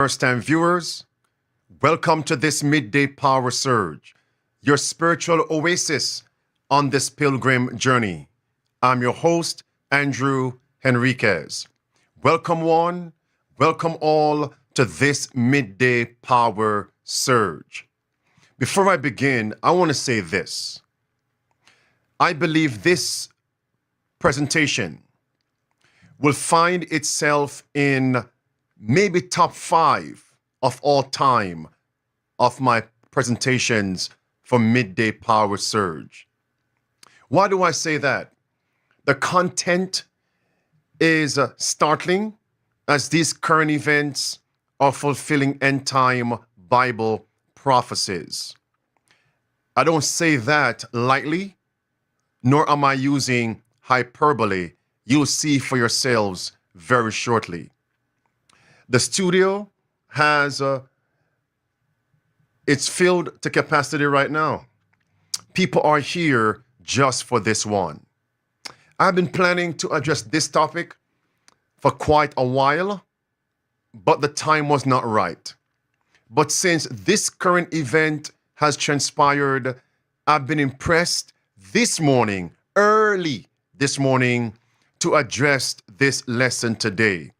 First-time viewers, welcome to this midday power surge, your spiritual oasis on this pilgrim journey. I'm your host, Andrew Henriquez. Welcome one, welcome all to this midday power surge. Before I begin, I want to say this. I believe this presentation will find itself in maybe top 5 of all time of my presentations for Midday Power Surge. Why do I say that? The content is startling as these current events are fulfilling end-time Bible prophecies. I don't say that lightly, nor am I using hyperbole. You'll see for yourselves very shortly. The studio has, it's filled to capacity right now. People are here just for this one. I've been planning to address this topic for quite a while, but the time was not right. But since this current event has transpired, I've been impressed this morning, early this morning, to address this lesson today.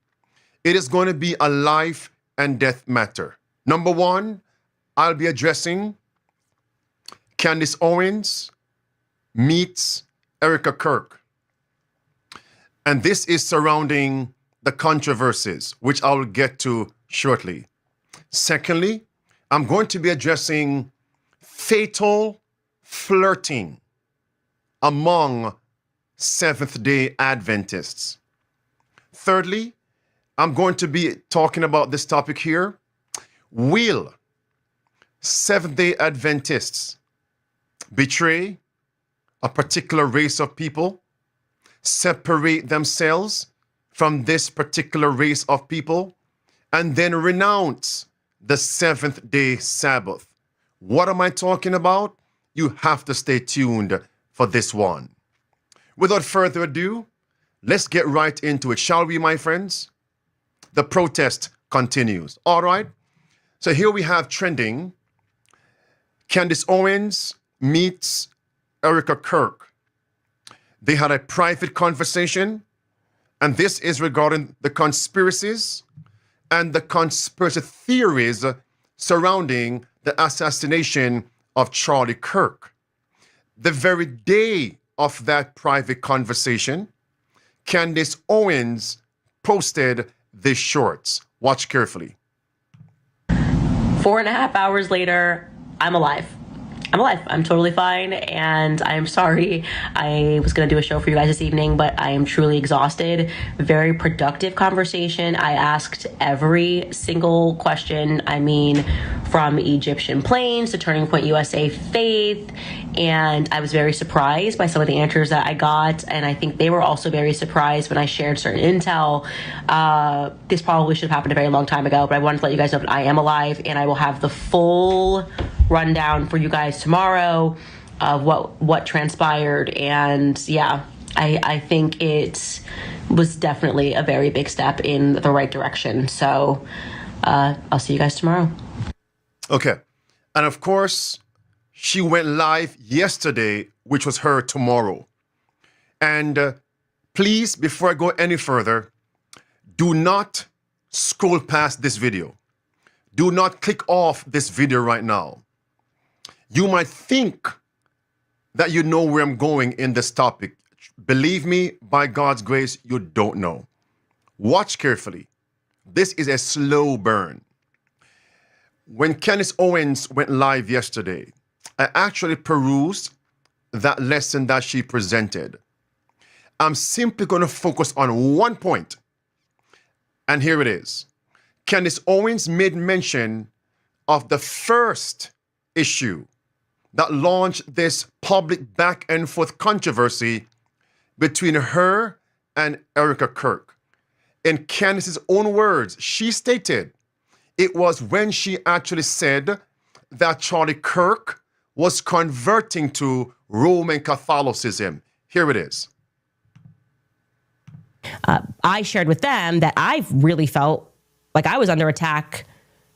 It is going to be a life and death matter. Number one, I'll be addressing Candace Owens meets Erika Kirk. And this is surrounding the controversies, which I will get to shortly. Secondly, I'm going to be addressing fatal flirting among Seventh-day Adventists. Thirdly, I'm going to be talking about this topic here. Will Seventh-day Adventists betray a particular race of people, separate themselves from this particular race of people, and then renounce the seventh-day Sabbath? What am I talking about? You have to stay tuned for this one. Without further ado, let's get right into it, shall we, my friends? The protest continues. All right. So here we have trending. Candace Owens meets Erika Kirk. They had a private conversation, and this is regarding the conspiracies and the conspiracy theories surrounding the assassination of Charlie Kirk. The very day of that private conversation, Candace Owens posted these shorts. Watch carefully. 4.5 hours later, I'm alive. I'm totally fine, and I'm sorry. I was going to do a show for you guys this evening, but I am truly exhausted. Very productive conversation. I asked every single question. I mean, from Egyptian planes to Turning Point USA Faith, and I was very surprised by some of the answers that I got, and I think they were also very surprised when I shared certain intel. This probably should have happened a very long time ago, but I wanted to let you guys know that I am alive, and I will have the full rundown for you guys tomorrow of what transpired. And yeah, I think it was definitely a very big step in the right direction. So I'll see you guys tomorrow. Okay. And of course, she went live yesterday, which was her tomorrow. And please, before I go any further, do not scroll past this video. Do not click off this video right now. You might think that you know where I'm going in this topic. Believe me, by God's grace, you don't know. Watch carefully. This is a slow burn. When Candace Owens went live yesterday, I actually perused that lesson that she presented. I'm simply going to focus on one point. And here it is. Candace Owens made mention of the first issue that launched this public back and forth controversy between her and Erika Kirk. In Candace's own words, she stated it was when she actually said that Charlie Kirk was converting to Roman Catholicism. Here it is. I shared with them that I really felt like I was under attack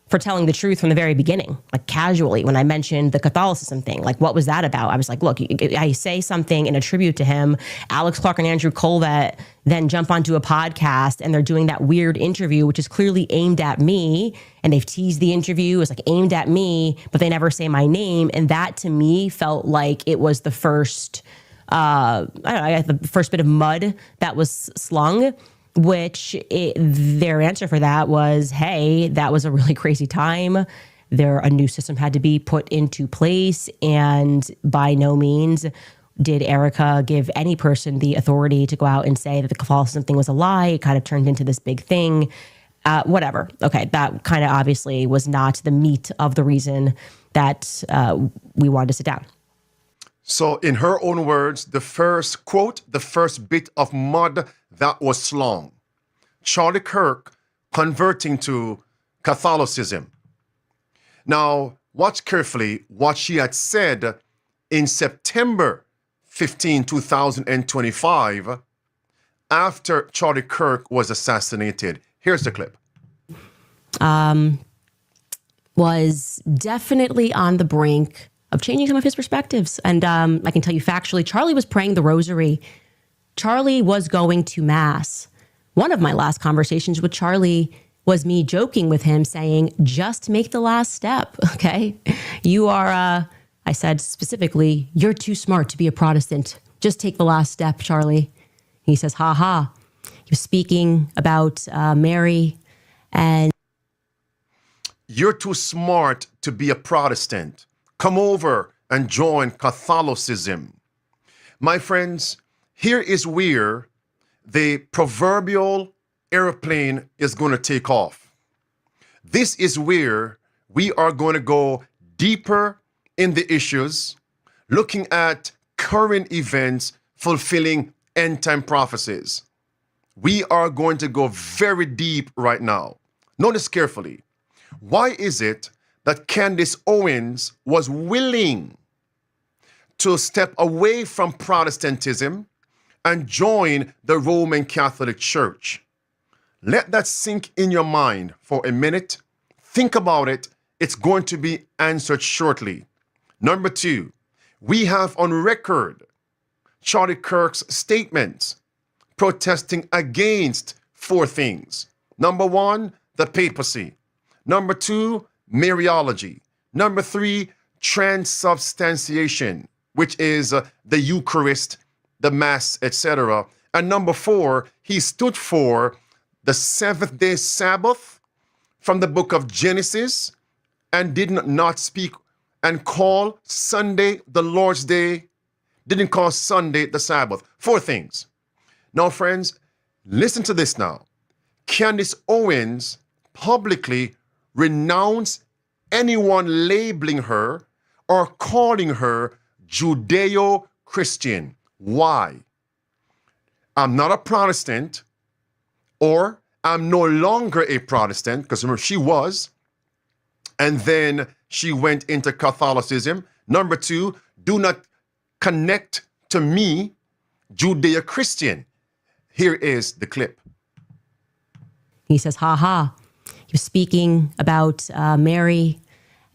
for telling the truth from the very beginning, like casually when I mentioned the Catholicism thing. Like, what was that about? I was like, look, I say something in a tribute to him. Alex Clark and Andrew Colvett then jump onto a podcast and they're doing that weird interview, which is clearly aimed at me. And they've teased the interview as like aimed at me, but they never say my name. And that to me felt like it was the first, I don't know, the first bit of mud that was slung. Their answer for that was, hey, that was a really crazy time. A new system had to be put into place. And by no means did Erika give any person the authority to go out and say that the Catholicism thing was a lie. It kind of turned into this big thing. Whatever. Okay, that kind of obviously was not the meat of the reason that we wanted to sit down. So in her own words, the first quote, the first bit of mud that was slung. Charlie Kirk converting to Catholicism. Now, watch carefully what she had said in September 15, 2025, after Charlie Kirk was assassinated. Here's the clip. Was definitely on the brink of changing some of his perspectives. And I can tell you factually, Charlie was praying the rosary. Charlie was going to mass. One of my last conversations with Charlie was me joking with him saying, just make the last step, okay? You are, I said specifically, you're too smart to be a Protestant. Just take the last step, Charlie. He says, ha ha. He was speaking about Mary and... You're too smart to be a Protestant. Come over and join Catholicism. My friends, here is where the proverbial airplane is going to take off. This is where we are going to go deeper in the issues, looking at current events fulfilling end-time prophecies. We are going to go very deep right now. Notice carefully. Why is it that Candace Owens was willing to step away from Protestantism and join the Roman Catholic Church? Let that sink in your mind for a minute. Think about it. It's going to be answered shortly. Number two, we have on record Charlie Kirk's statements protesting against four things. Number one, the papacy. Number two, Mariology. Number three, transubstantiation, which is the Eucharist, the Mass, etc. And number four, he stood for the seventh-day Sabbath from the book of Genesis and did not speak and call Sunday the Lord's Day, didn't call Sunday the Sabbath. Four things. Now, friends, listen to this now. Candace Owens publicly renounced anyone labeling her or calling her Judeo-Christian. Why? I'm not a Protestant, or I'm no longer a Protestant, because remember, she was, and then she went into Catholicism. Number two, do not connect to me, Judeo-Christian. Here is the clip. He says, ha ha. He was speaking about Mary.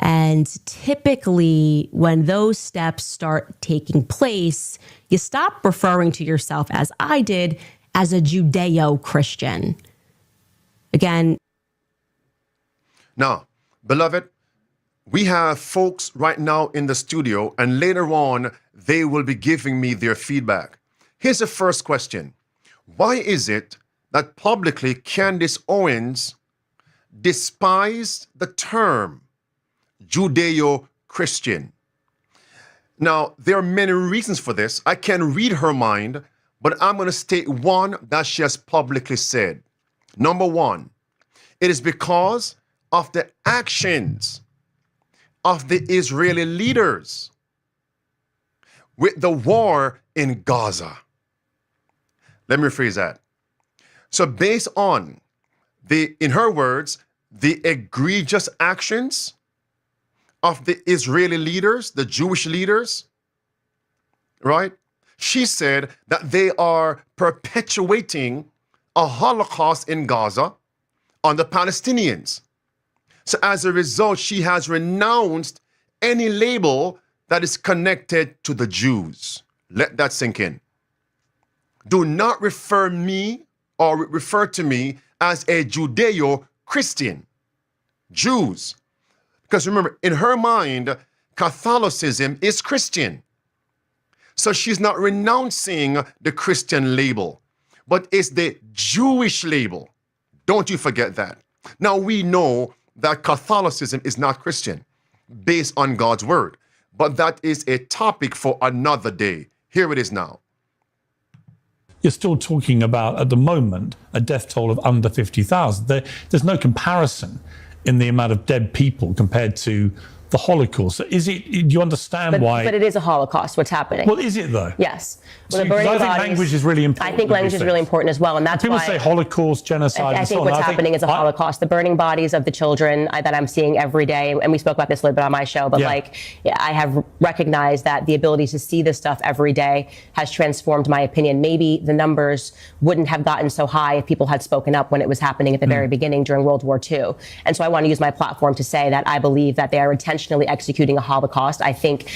And typically, when those steps start taking place, you stop referring to yourself, as I did, as a Judeo-Christian. Again. Now, beloved, we have folks right now in the studio, and later on, they will be giving me their feedback. Here's the first question. Why is it that publicly Candace Owens despised the term Judeo-Christian? Now, there are many reasons for this. I can read her mind, but I'm going to state one that she has publicly said. Number one, it is because of the actions of the Israeli leaders with the war in Gaza. Let me rephrase that. So based on in her words, the egregious actions of the Israeli leaders, the Jewish leaders, right? She said that they are perpetuating a Holocaust in Gaza on the Palestinians. So as a result, she has renounced any label that is connected to the Jews. Let that sink in. Do not refer me or refer to me as a Judeo-Christian. Jews. Because remember, in her mind, Catholicism is Christian. So she's not renouncing the Christian label, but it's the Jewish label. Don't you forget that. Now we know that Catholicism is not Christian, based on God's word, but that is a topic for another day. Here it is now. You're still talking about, at the moment, a death toll of under 50,000. There's no comparison in the amount of dead people compared to the Holocaust. So do you understand why? But it is a Holocaust, what's happening. Well, is it though? Yes. So, I think language is really important. I think language is really important as well, and that's people why say Holocaust, genocide, I and think so on. what's happening is a Holocaust. The burning bodies of the children that I'm seeing every day, and we spoke about this a little bit on my show, but I have recognized that the ability to see this stuff every day has transformed my opinion. Maybe the numbers wouldn't have gotten so high if people had spoken up when it was happening at the very beginning during World War II. And so I want to use my platform to say that I believe that they are intentionally executing a Holocaust. I think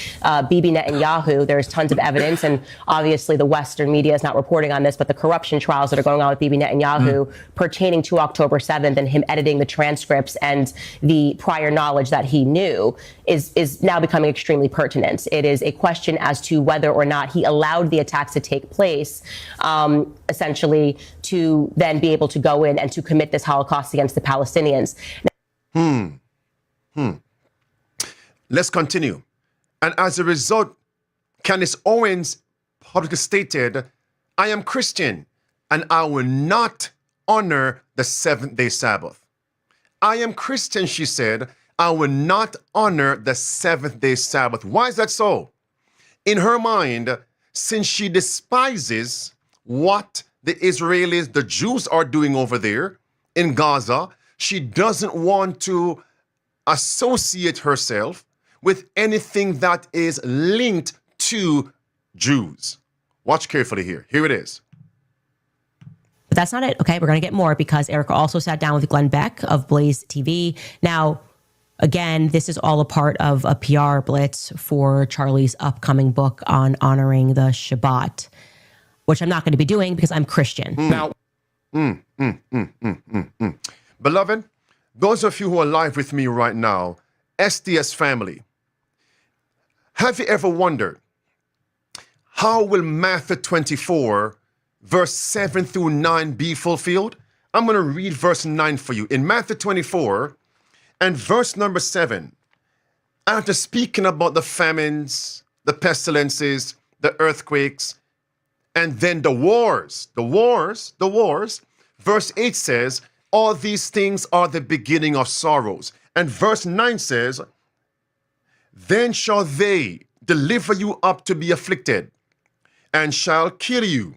Bibi Netanyahu, there's tons of evidence, and obviously the Western media is not reporting on this, but the corruption trials that are going on with Bibi Netanyahu pertaining to October 7th and him editing the transcripts and the prior knowledge that he knew is now becoming extremely pertinent. It is a question as to whether or not he allowed the attacks to take place, essentially to then be able to go in and to commit this Holocaust against the Palestinians. Let's continue. And as a result, Candace Owens publicly stated, I am Christian and I will not honor the seventh-day Sabbath. I am Christian, she said, I will not honor the seventh-day Sabbath. Why is that so? In her mind, since she despises what the Israelis, the Jews are doing over there in Gaza, she doesn't want to associate herself with anything that is linked to Jews. Watch carefully here. Here it is. But that's not it. Okay, we're going to get more because Erika also sat down with Glenn Beck of Blaze TV. Now, again, this is all a part of a PR blitz for Charlie's upcoming book on honoring the Shabbat, which I'm not going to be doing because I'm Christian. Now, Beloved, those of you who are live with me right now, SDS family, have you ever wondered, how will Matthew 24, verse 7 through 9 be fulfilled? I'm going to read verse 9 for you. In Matthew 24 and verse number 7, after speaking about the famines, the pestilences, the earthquakes, and then the wars, verse 8 says, all these things are the beginning of sorrows. And verse 9 says, then shall they deliver you up to be afflicted, and shall kill you,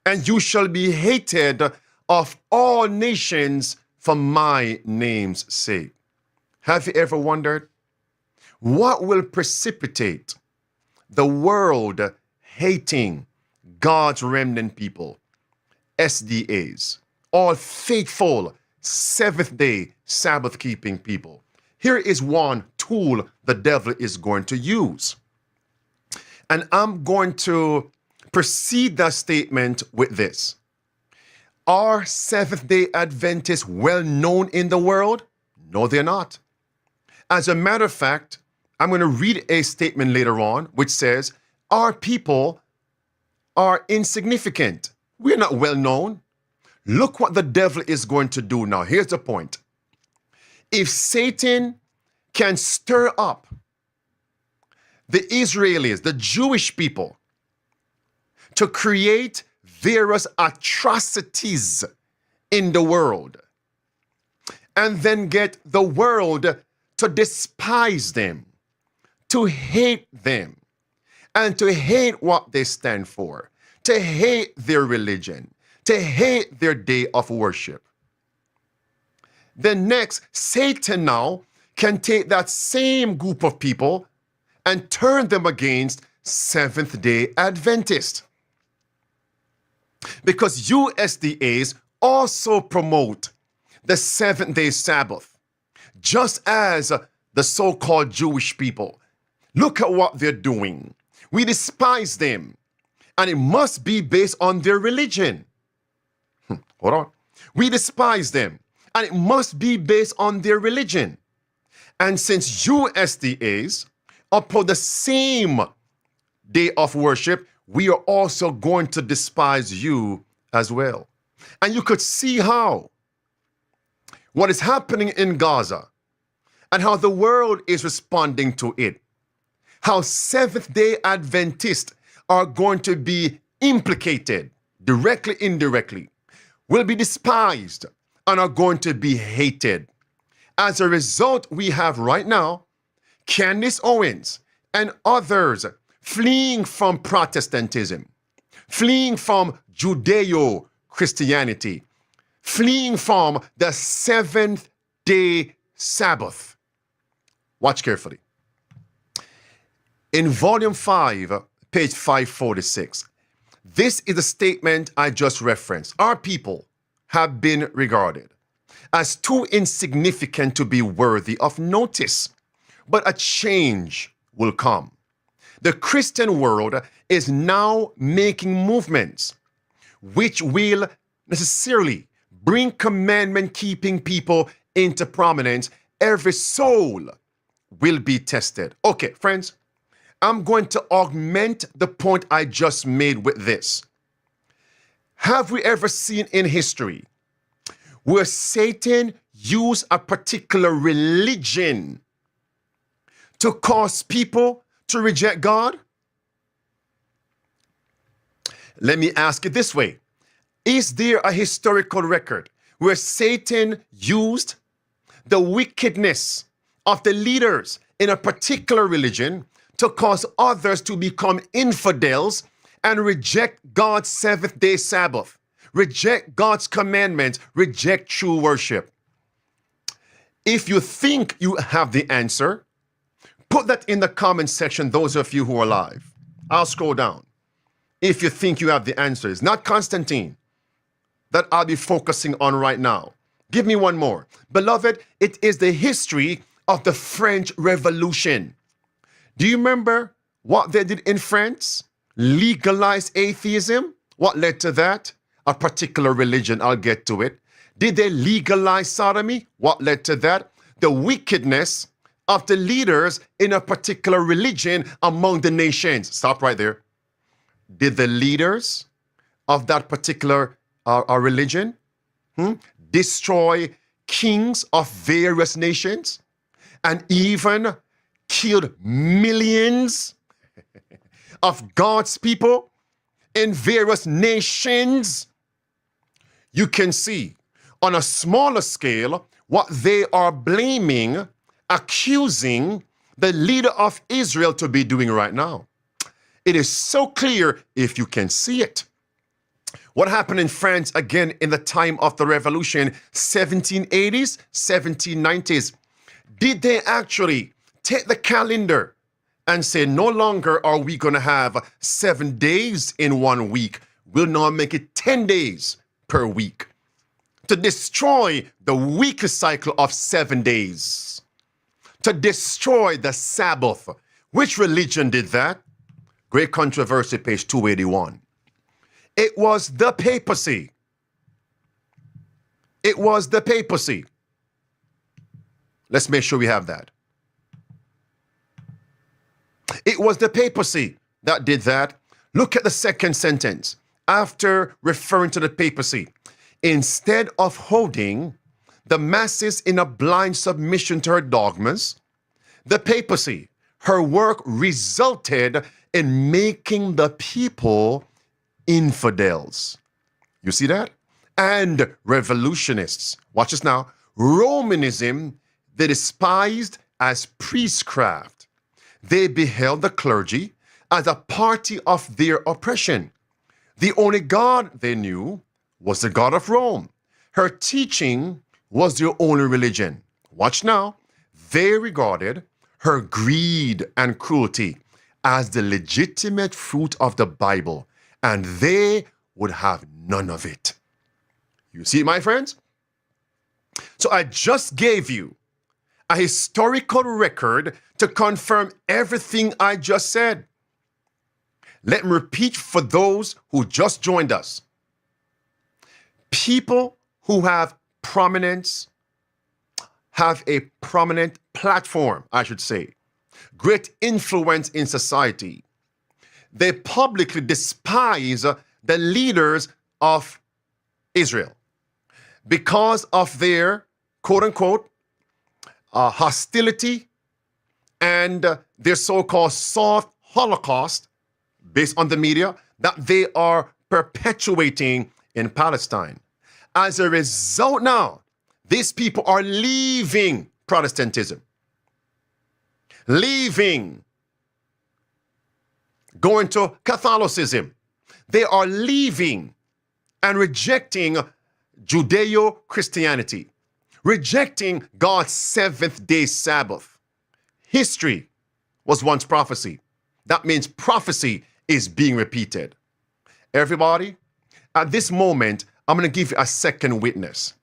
and you shall be hated of all nations for my name's sake. Have you ever wondered what will precipitate the world hating God's remnant people, SDAs, all faithful seventh-day Sabbath-keeping people? Here is one tool the devil is going to use. And I'm going to precede that statement with this. Are Seventh-day Adventists well known in the world? No, they're not. As a matter of fact, I'm going to read a statement later on which says, our people are insignificant. We're not well known. Look what the devil is going to do now. Here's the point. If Satan can stir up the Israelis, the Jewish people, to create various atrocities in the world, and then get the world to despise them, to hate them, and to hate what they stand for, to hate their religion, to hate their day of worship, then next, Satan now can take that same group of people and turn them against Seventh-day Adventists. Because USDAs also promote the seventh-day Sabbath, just as the so-called Jewish people. Look at what they're doing. We despise them, and it must be based on their religion. Hold on. We despise them, and it must be based on their religion. And since you SDAs uphold the same day of worship, we are also going to despise you as well. And you could see how what is happening in Gaza and how the world is responding to it. How Seventh-day Adventists are going to be implicated, directly, indirectly, will be despised, and are going to be hated. As a result, we have right now Candace Owens and others fleeing from Protestantism, fleeing from Judeo-Christianity, fleeing from the seventh-day Sabbath. Watch carefully. In volume 5, page 546, this is a statement I just referenced. Our people have been regarded as too insignificant to be worthy of notice, but a change will come. The Christian world is now making movements which will necessarily bring commandment-keeping people into prominence. Every soul will be tested. Okay, friends, I'm going to augment the point I just made with this. Have we ever seen in history where Satan used a particular religion to cause people to reject God? Let me ask it this way. Is there a historical record where Satan used the wickedness of the leaders in a particular religion to cause others to become infidels and reject God's seventh-day Sabbath, reject God's commandments, reject true worship? If you think you have the answer, put that in the comment section, those of you who are live. I'll scroll down. If you think you have the answers, not Constantine, that I'll be focusing on right now. Give me one more. Beloved, it is the history of the French Revolution. Do you remember what they did in France? Legalize atheism? What led to that? A particular religion, I'll get to it. Did they legalize sodomy? What led to that? The wickedness of the leaders in a particular religion among the nations. Stop right there. Did the leaders of that particular religion destroy kings of various nations and even killed millions of God's people in various nations? You can see on a smaller scale what they are blaming, accusing the leader of Israel to be doing right now. It is so clear if you can see it. What happened in France again in the time of the revolution, 1780s, 1790s? Did they actually take the calendar and say, no longer are we going to have 7 days in 1 week. We'll now make it 10 days per week to destroy the weekly cycle of 7 days, to destroy the Sabbath. Which religion did that? Great Controversy, page 281. It was the papacy. It was the papacy. Let's make sure we have that. It was the papacy that did that. Look at the second sentence. After referring to the papacy, instead of holding the masses in a blind submission to her dogmas, the papacy, her work resulted in making the people infidels. You see that? And revolutionists. Watch this now. Romanism, they despised as priestcraft. They beheld the clergy as a party of their oppression. The only God they knew was the God of Rome. Her teaching was their only religion. Watch now. They regarded her greed and cruelty as the legitimate fruit of the Bible, and they would have none of it. You see, my friends? So I just gave you a historical record to confirm everything I just said. Let me repeat for those who just joined us. People who have prominence, have a prominent platform, I should say, great influence in society. They publicly despise the leaders of Israel because of their, quote unquote, hostility and their so-called soft Holocaust, based on the media, that they are perpetuating in Palestine. As a result now, these people are leaving Protestantism, leaving, going to Catholicism. They are leaving and rejecting Judeo-Christianity, rejecting God's seventh-day Sabbath. History was once prophecy. That means prophecy is being repeated. Everybody, at this moment, I'm going to give you a second witness.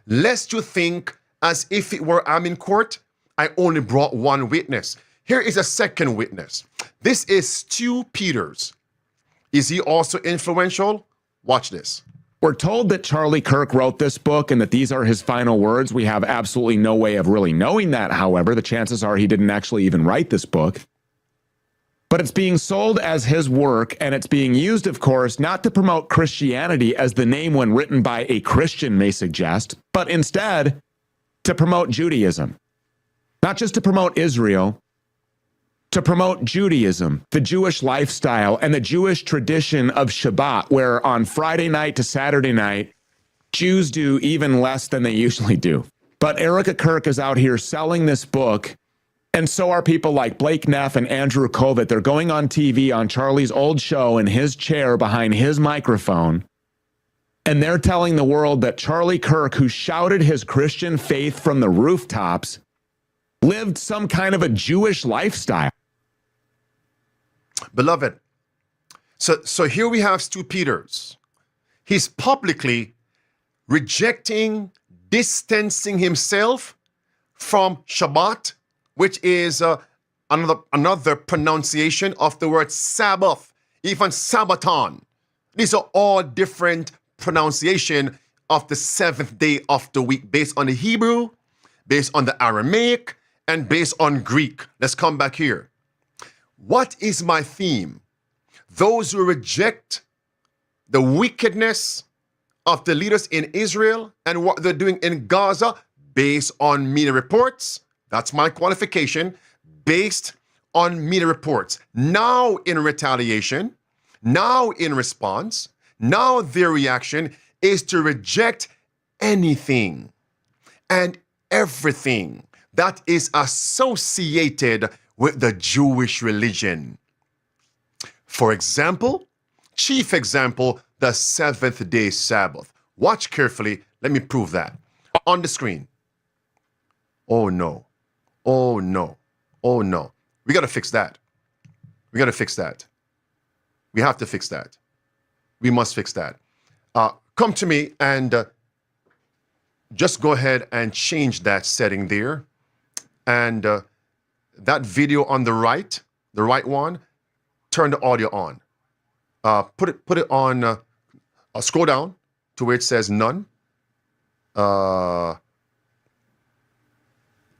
Lest you think as if it were I'm in court, I only brought one witness. Here is a second witness. This is Stu Peters. Is he also influential? Watch this. We're told that Charlie Kirk wrote this book and that these are his final words. We have absolutely no way of really knowing that, however. The chances are he didn't actually even write this book. But it's being sold as his work, and it's being used, of course, not to promote Christianity as the name when written by a Christian may suggest, but instead to promote Judaism. Not just to promote Israel, to promote Judaism, the Jewish lifestyle, and the Jewish tradition of Shabbat, where on Friday night to Saturday night, Jews do even less than they usually do. But Erika Kirk is out here selling this book, and so are people like Blake Neff and Andrew Kovic. They're going on TV on Charlie's old show in his chair behind his microphone, and they're telling the world that Charlie Kirk, who shouted his Christian faith from the rooftops, lived some kind of a Jewish lifestyle. Beloved, so here we have Stu Peters. He's publicly rejecting, distancing himself from Shabbat, which is another pronunciation of the word Sabbath, even Sabbaton. These are all different pronunciation of the seventh day of the week based on the Hebrew, based on the Aramaic, and based on Greek. Let's come back here. What is my theme? Those who reject the wickedness of the leaders in Israel and what they're doing in Gaza based on media reports. That's my qualification, based on media reports. Now in retaliation, now in response, now their reaction is to reject anything and everything that is associated with the Jewish religion. For example, chief example, the seventh day Sabbath. Watch carefully. Let me prove that. On the screen. Oh no. Oh no. Oh no. We got to fix that. We got to fix that. We have to fix that. We must fix that. Come to me and just go ahead and change that setting there. And that video on the right one, turn the audio on. Put it on, scroll down to where it says none.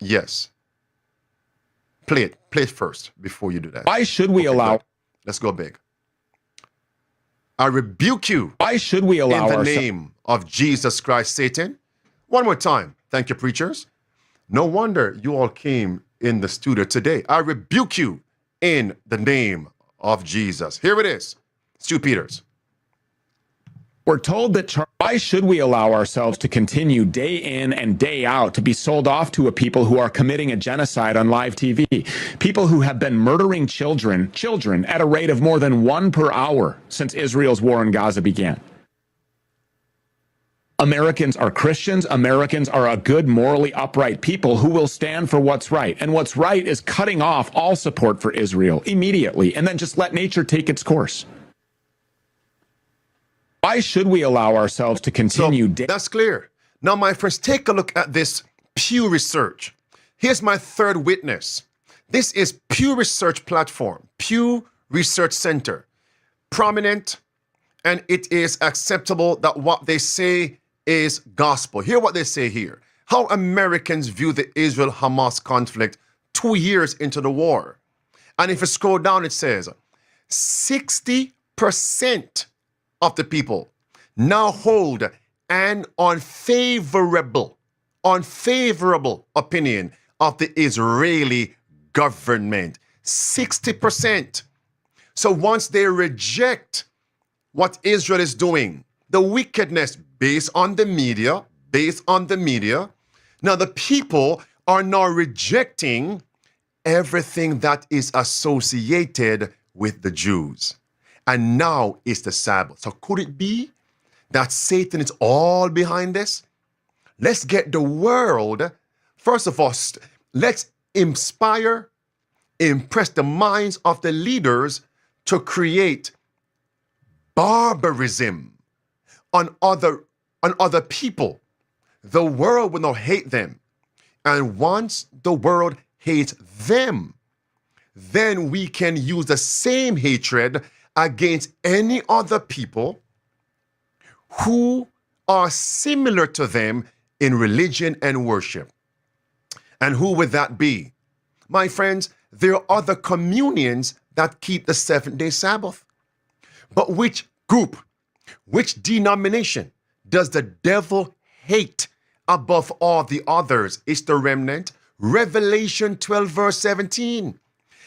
Yes. Play it first before you do that. Why should we allow? Good. Let's go big. I rebuke you. Why should we allow in the name of Jesus Christ, Satan? One more time. Thank you, preachers. No wonder you all came in the studio today. I rebuke you in the name of Jesus. Here it is. Stu Peters. We're told that why should we allow ourselves to continue day in and day out to be sold off to a people who are committing a genocide on live TV? People who have been murdering children at a rate of more than 1 per hour since Israel's war in Gaza began. Americans are Christians. Americans are a good, morally upright people who will stand for what's right. And what's right is cutting off all support for Israel immediately and then just let nature take its course. Why should we allow ourselves to continue? So that's clear. Now, my friends, take a look at this Pew Research. Here's my third witness. This is Pew Research Platform, Pew Research Center, prominent, and it is acceptable that what they say is gospel. Hear what they say here. How Americans view the Israel-Hamas conflict 2 years into the war. And if you scroll down, it says 60% of the people now hold an unfavorable opinion of the Israeli government. 60%. So once they reject what Israel is doing, the wickedness based on the media, now the people are now rejecting everything that is associated with the Jews. And now it's the Sabbath. So could it be that Satan is all behind this? Let's get the world, first of all, let's inspire, impress the minds of the leaders to create barbarism on other people. The world will not hate them. And once the world hates them, then we can use the same hatred against any other people who are similar to them in religion and worship. And who would that be? My friends, there are other communions that keep the seventh-day Sabbath. But which group, which denomination does the devil hate above all the others? It's the remnant. Revelation 12 verse 17.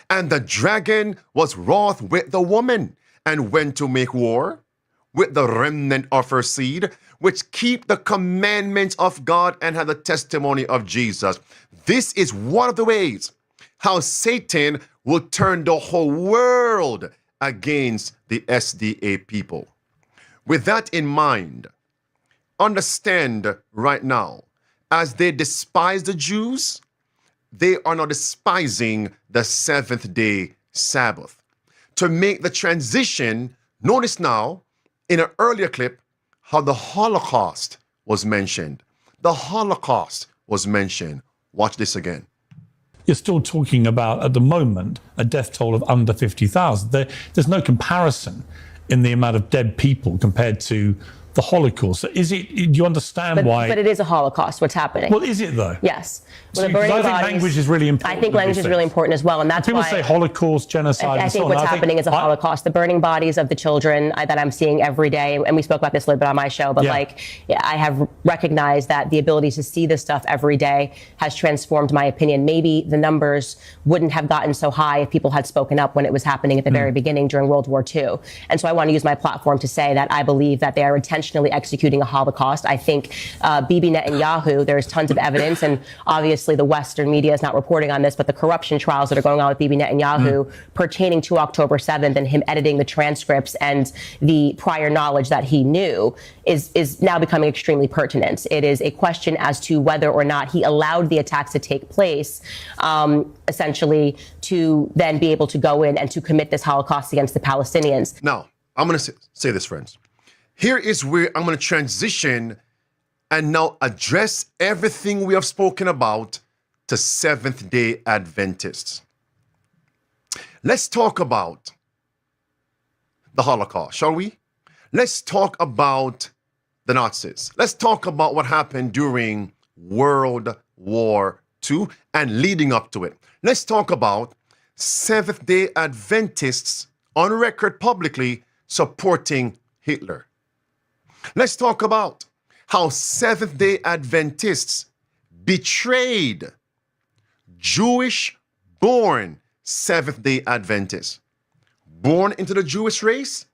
And the dragon was wroth with the woman and went to make war with the remnant of her seed, which keep the commandments of God and have the testimony of Jesus. This is one of the ways how Satan will turn the whole world against the SDA people. With that in mind, understand right now, as they despise the Jews, they are now despising the seventh-day Sabbath. To make the transition, notice now, in an earlier clip, how the Holocaust was mentioned. The Holocaust was mentioned. Watch this again. You're still talking about, at the moment, a death toll of under 50,000. There's no comparison in the amount of dead people compared to the Holocaust. So do you understand why? But it is a Holocaust, what's happening. Well, is it though? Yes. So, I think language is really important. I think language is really important as well, and that's people why say Holocaust, genocide, I think what's happening is a Holocaust. The burning bodies of the children that I'm seeing every day, and we spoke about this a little bit on my show, but I have recognized that the ability to see this stuff every day has transformed my opinion. Maybe the numbers wouldn't have gotten so high if people had spoken up when it was happening at the very beginning during World War II. And so I want to use my platform to say that I believe that they are intentionally executing a Holocaust. I think Bibi Netanyahu, there's tons of evidence, and obviously the Western media is not reporting on this, but the corruption trials that are going on with Bibi Netanyahu pertaining to October 7th and him editing the transcripts and the prior knowledge that he knew is now becoming extremely pertinent. It is a question as to whether or not he allowed the attacks to take place, essentially to then be able to go in and to commit this Holocaust against the Palestinians. Now, I'm going to say this, friends. Here is where I'm going to transition and now address everything we have spoken about to Seventh-day Adventists. Let's talk about the Holocaust, shall we? Let's talk about the Nazis. Let's talk about what happened during World War II and leading up to it. Let's talk about Seventh-day Adventists on record publicly supporting Hitler. Let's talk about how Seventh-day Adventists betrayed Jewish-born Seventh-day Adventists, born into the Jewish race,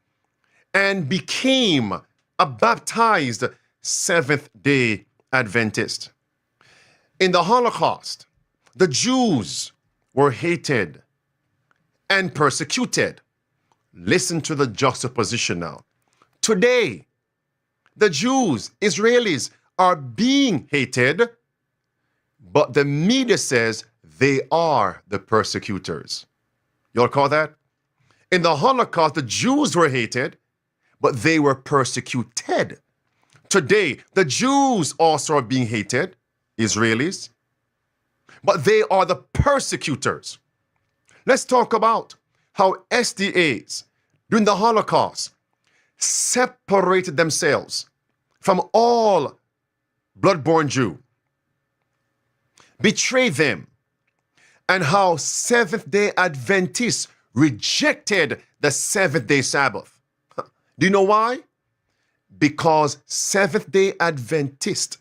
and became a baptized Seventh-day Adventist. In the Holocaust, the Jews were hated and persecuted. Listen to the juxtaposition now. Today, the Jews, Israelis, are being hated, but the media says they are the persecutors. You'll recall that? In the Holocaust, the Jews were hated, but they were persecuted. Today, the Jews also are being hated, Israelis, but they are the persecutors. Let's talk about how SDAs during the Holocaust separated themselves from all blood-born Jew, betrayed them, and how Seventh-day Adventists rejected the seventh-day Sabbath. Do you know why? Because Seventh-day Adventists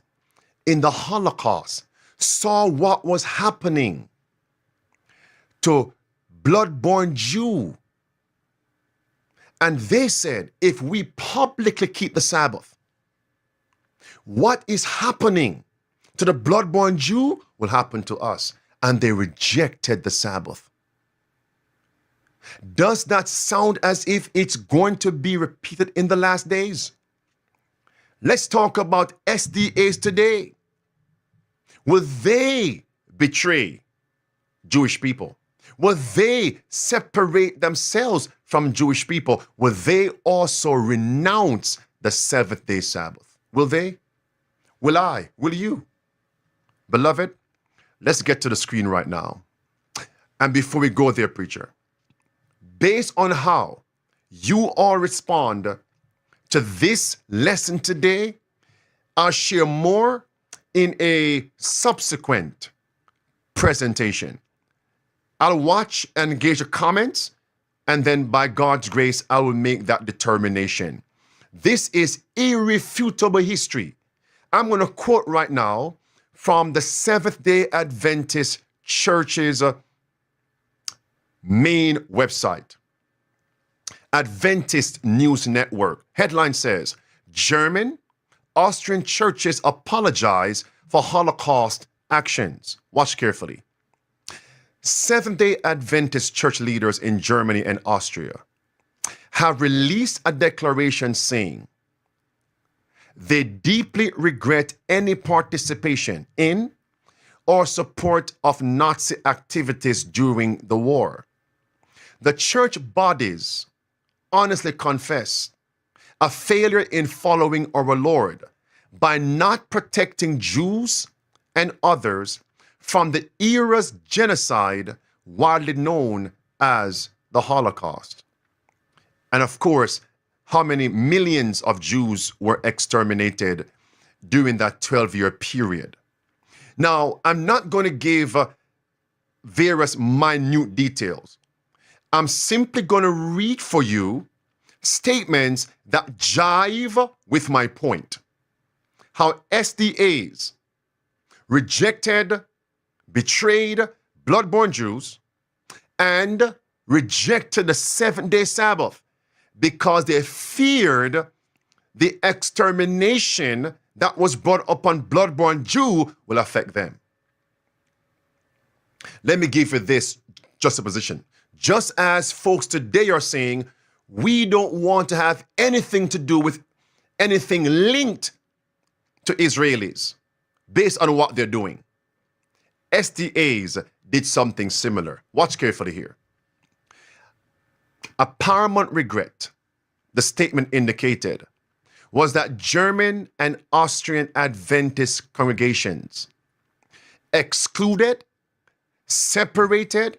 in the Holocaust saw what was happening to blood-born Jew. And they said, if we publicly keep the Sabbath, what is happening to the blood-born Jew will happen to us. And they rejected the Sabbath. Does that sound as if it's going to be repeated in the last days? Let's talk about SDAs today. Will they betray Jewish people? Will they separate themselves from Jewish people? Will they also renounce the seventh-day Sabbath? Will they? Will I? Will you? Beloved, let's get to the screen right now. And before we go there, preacher, based on how you all respond to this lesson today, I'll share more in a subsequent presentation. I'll watch and engage the comments, and then by God's grace, I will make that determination. This is irrefutable history. I'm going to quote right now from the Seventh-day Adventist Church's main website, Adventist News Network. Headline says, German, Austrian churches apologize for Holocaust actions. Watch carefully. Seventh-day Adventist church leaders in Germany and Austria have released a declaration saying they deeply regret any participation in or support of Nazi activities during the war. The church bodies honestly confess a failure in following our Lord by not protecting Jews and others from the era's genocide widely known as the Holocaust. And of course, how many millions of Jews were exterminated during that 12-year period. Now, I'm not going to give various minute details. I'm simply going to read for you statements that jive with my point. How SDAs rejected, betrayed blood-born Jews and rejected the seventh-day Sabbath because they feared the extermination that was brought upon blood-born Jew will affect them. Let me give you this juxtaposition. Just as folks today are saying, we don't want to have anything to do with anything linked to Israelis based on what they're doing. SDAs did something similar. Watch carefully here. A paramount regret, the statement indicated, was that German and Austrian Adventist congregations excluded, separated,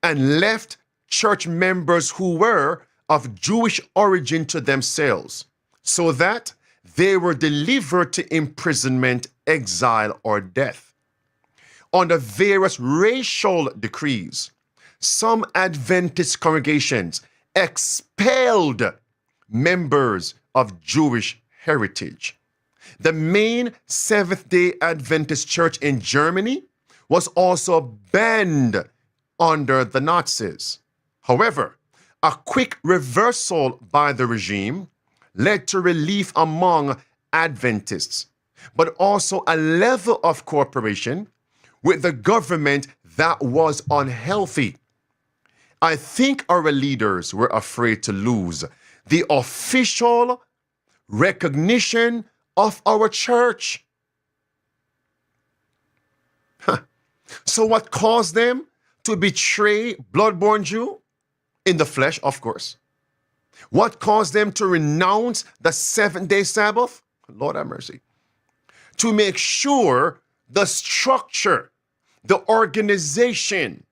and left church members who were of Jewish origin to themselves, so that they were delivered to imprisonment, exile, or death. Under various racial decrees, some Adventist congregations expelled members of Jewish heritage. The main Seventh-day Adventist church in Germany was also banned under the Nazis. However, a quick reversal by the regime led to relief among Adventists, but also a level of cooperation with the government that was unhealthy. I think our leaders were afraid to lose the official recognition of our church. So what caused them to betray blood-born Jew? In the flesh, of course. What caused them to renounce the seventh-day Sabbath? Lord have mercy. To make sure the structure the organization,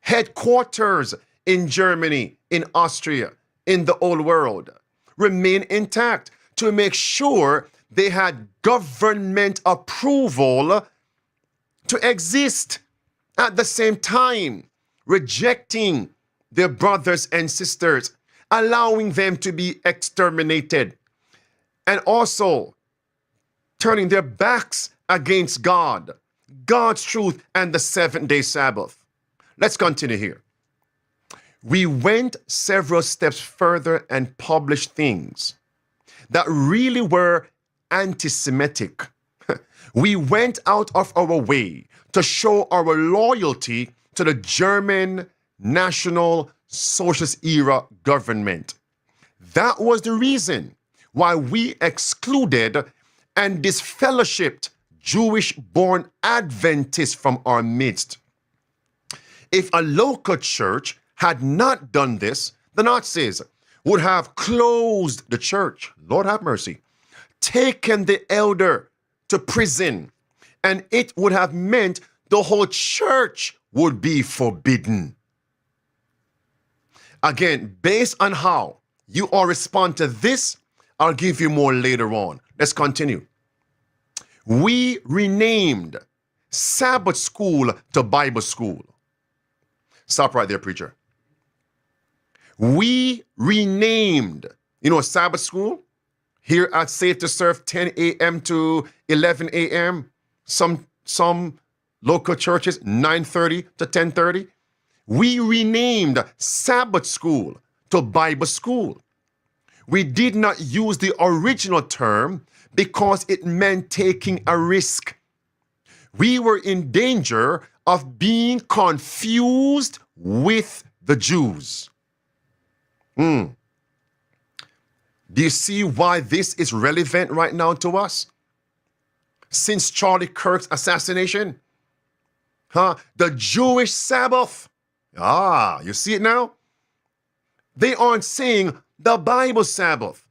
headquarters in Germany, in Austria, in the old world, remain intact to make sure they had government approval to exist. At the same time, rejecting their brothers and sisters, allowing them to be exterminated, and also turning their backs against God, God's truth, and the seventh-day Sabbath. Let's continue here. We went several steps further and published things that really were anti-Semitic. We went out of our way to show our loyalty to the German National Socialist era government. That was the reason why we excluded and disfellowshipped Jewish-born Adventists from our midst. If a local church had not done this, the Nazis would have closed the church, Lord have mercy, taken the elder to prison, and it would have meant the whole church would be forbidden. Again, based on how you all respond to this, I'll give you more later on. Let's continue. We renamed Sabbath school to Bible school. Stop right there, preacher. We renamed, Sabbath school here at Safe to Serve 10 a.m. to 11 a.m. Some local churches 9:30 to 10:30. We renamed Sabbath school to Bible school. We did not use the original term because it meant taking a risk. We were in danger of being confused with the Jews. Do you see why this is relevant right now to us? Since Charlie Kirk's assassination? The Jewish Sabbath. You see it now? They aren't saying the Bible Sabbath.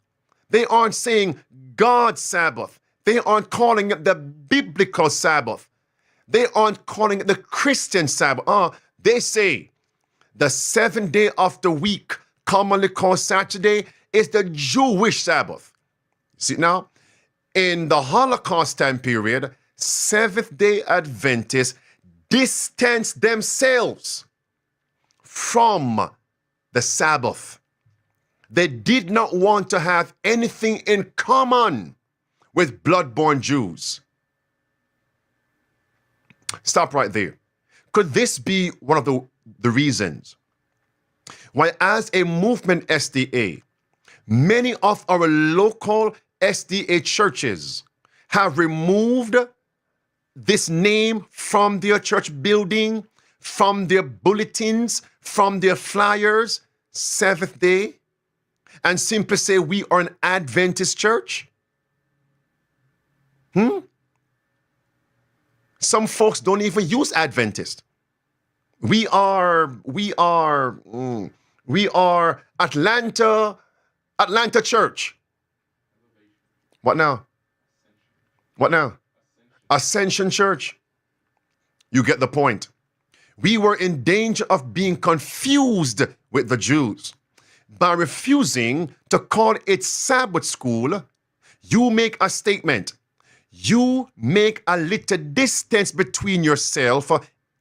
They aren't saying God's Sabbath. They aren't calling it the biblical Sabbath. They aren't calling it the Christian Sabbath. They say the seventh day of the week, commonly called Saturday, is the Jewish Sabbath. See now? In the Holocaust time period, Seventh-day Adventists distanced themselves from the Sabbath. They did not want to have anything in common with blood-born Jews. Stop right there. Could this be one of the reasons why, as a movement SDA, many of our local SDA churches have removed this name from their church building, from their bulletins, from their flyers, Seventh Day, and simply say we are an Adventist church? Some folks don't even use Adventist. We are Atlanta Church. What now? What now? Ascension Church. You get the point. We were in danger of being confused with the Jews. By refusing to call it Sabbath school, you make a statement. You make a little distance between yourself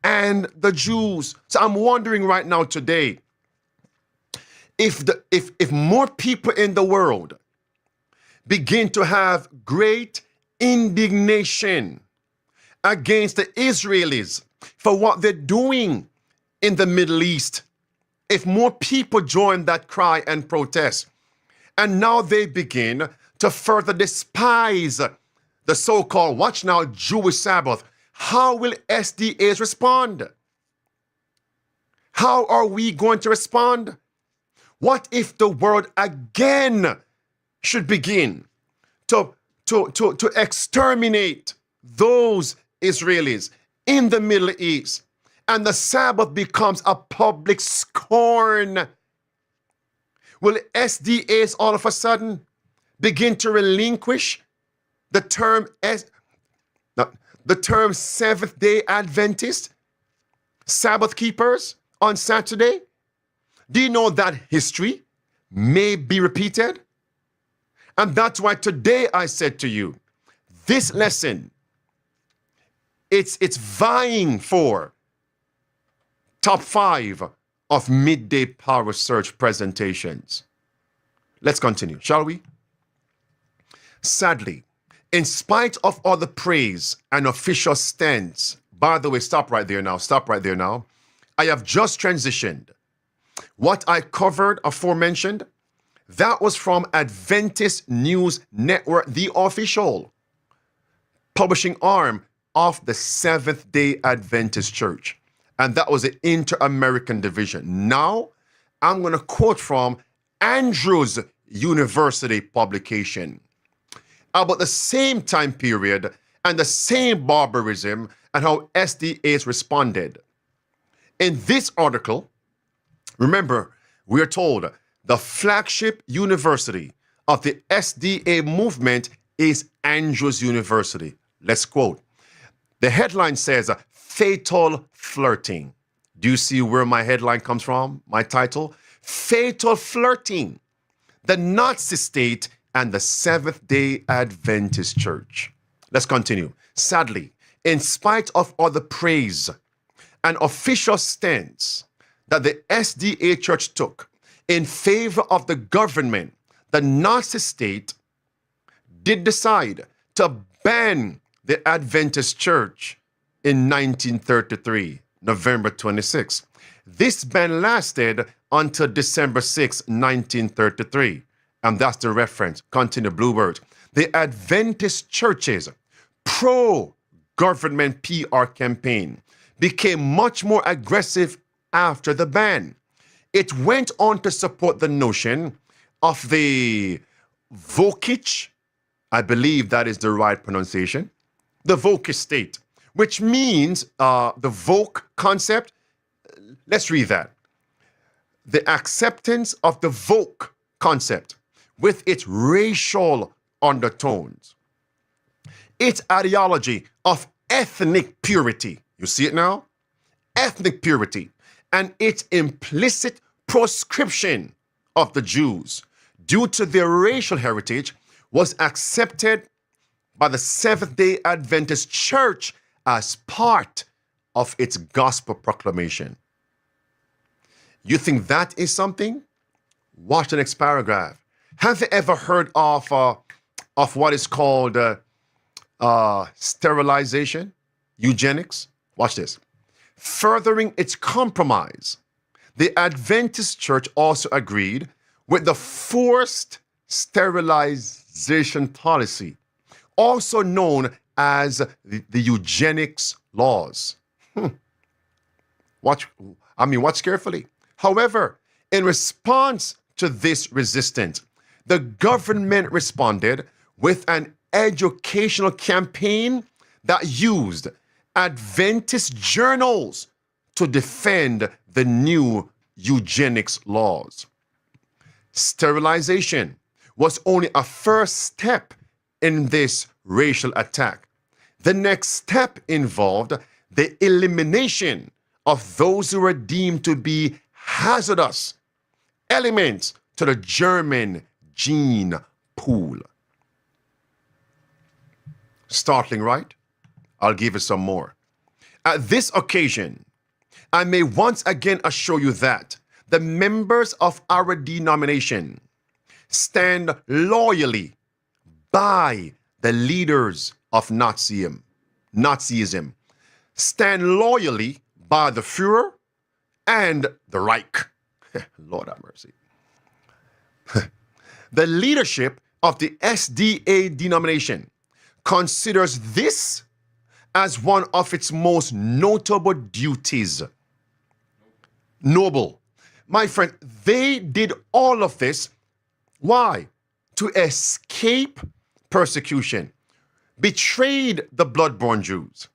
and the Jews. So I'm wondering right now today, if more people in the world begin to have great indignation against the Israelis for what they're doing in the Middle East, if more people join that cry and protest, and now they begin to further despise the so-called, watch now, Jewish Sabbath, how will SDAs respond? How are we going to respond? What if the world again should begin to exterminate those Israelis in the Middle East, and the Sabbath becomes a public scorn? Will SDAs all of a sudden begin to relinquish the term the term Seventh-day Adventist, Sabbath keepers on Saturday? Do you know that history may be repeated? And that's why today I said to you, this lesson, it's vying for top 5 of midday power search presentations. Let's continue, shall we? Sadly, in spite of all the praise and official stance, by the way, stop right there now. I have just transitioned. What I covered aforementioned, that was from Adventist News Network, the official publishing arm of the Seventh-day Adventist Church. And that was the Inter-American Division. Now, I'm going to quote from Andrews University publication about the same time period and the same barbarism and how SDAs responded. In this article, remember, we are told the flagship university of the SDA movement is Andrews University. Let's quote. The headline says, fatal flirting. Do you see where my headline comes from? My title? Fatal flirting. The Nazi state and the Seventh-day Adventist Church. Let's continue. Sadly, in spite of all the praise and official stance that the SDA Church took in favor of the government, the Nazi state did decide to ban the Adventist Church in 1933, November 26. This ban lasted until December 6, 1933. And that's the reference. Continue, Bluebird. The Adventist Church's pro-government PR campaign became much more aggressive after the ban. It went on to support the notion of the Völkisch, I believe that is the right pronunciation, the Völkisch state, which means the Volk concept. Let's read that. The acceptance of the Volk concept with its racial undertones, its ideology of ethnic purity. You see it now? Ethnic purity. And its implicit proscription of the Jews due to their racial heritage was accepted by the Seventh-day Adventist Church as part of its gospel proclamation. You think that is something? Watch the next paragraph. Have you ever heard of what is called sterilization, eugenics? Watch this. Furthering its compromise, the Adventist Church also agreed with the forced sterilization policy, also known as the eugenics laws. Watch carefully. However, in response to this resistance, the government responded with an educational campaign that used Adventist journals to defend the new eugenics laws. Sterilization was only a first step in this racial attack. The next step involved the elimination of those who were deemed to be hazardous elements to the German gene pool. Startling, right? I'll give you some more. At this occasion, I may once again assure you that the members of our denomination stand loyally by the leaders of Nazism, stand loyally by the Führer and the Reich. Lord have mercy. The leadership of the SDA denomination considers this as one of its most notable duties. Noble. My friend, they did all of this. Why? To escape persecution, betrayed the blood-born Jews,